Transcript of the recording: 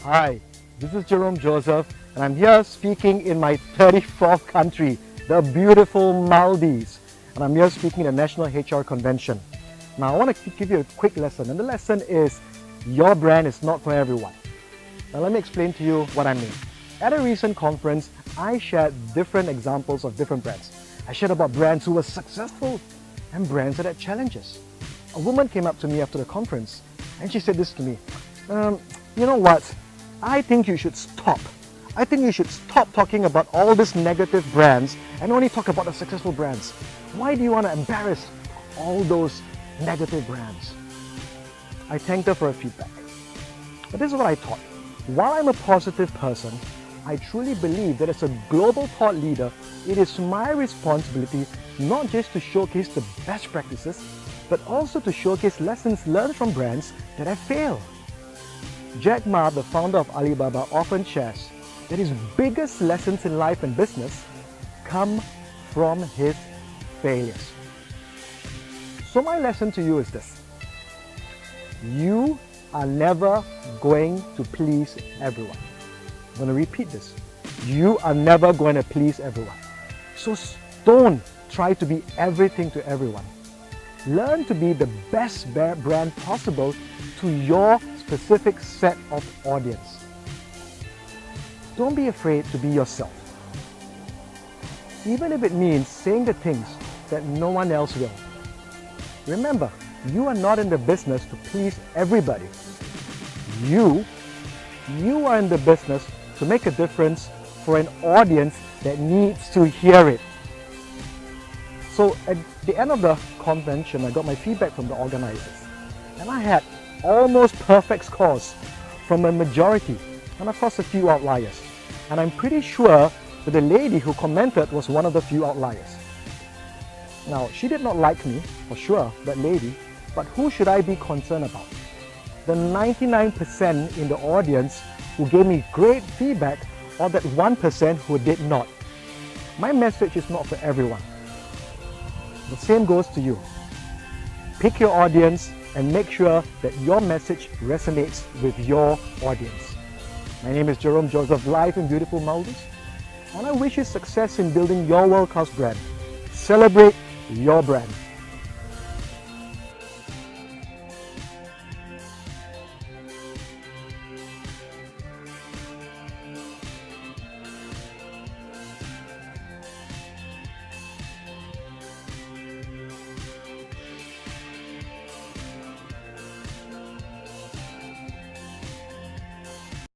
Hi, this is Jerome Joseph and I'm here speaking in my 34th country, the beautiful Maldives. And I'm here speaking at the National HR Convention. Now I want to give you a quick lesson, and the lesson is your brand is not for everyone. Now let me explain to you what I mean. At a recent conference, I shared different examples of different brands. I shared about brands who were successful and brands that had challenges. A woman came up to me after the conference and she said this to me, you know what? I think you should stop. I think you should stop talking about all these negative brands and only talk about the successful brands. Why do you want to embarrass all those negative brands? I thanked her for her feedback. But this is what I thought. While I'm a positive person, I truly believe that as a global thought leader, it is my responsibility not just to showcase the best practices, but also to showcase lessons learned from brands that have failed. Jack Ma, the founder of Alibaba, often shares that his biggest lessons in life and business come from his failures. So my lesson to you is this: you are never going to please everyone. I'm going to repeat this. You are never going to please everyone. So don't try to be everything to everyone. Learn to be the best brand possible to your specific set of audience. Don't be afraid to be yourself. Even if it means saying the things that no one else will. Remember, you are not in the business to please everybody. You are in the business to make a difference for an audience that needs to hear it. So at the end of the convention, I got my feedback from the organizers. And I had almost perfect scores from a majority and of course a few outliers. And I'm pretty sure that the lady who commented was one of the few outliers. Now, she did not like me, for sure, that lady, but who should I be concerned about? The 99% in the audience who gave me great feedback, or that 1% who did not. My message is not for everyone. The same goes to you. Pick your audience and make sure that your message resonates with your audience. My name is Jerome Joseph, live in beautiful Maldives, and I wish you success in building your world-class brand. Celebrate your brand.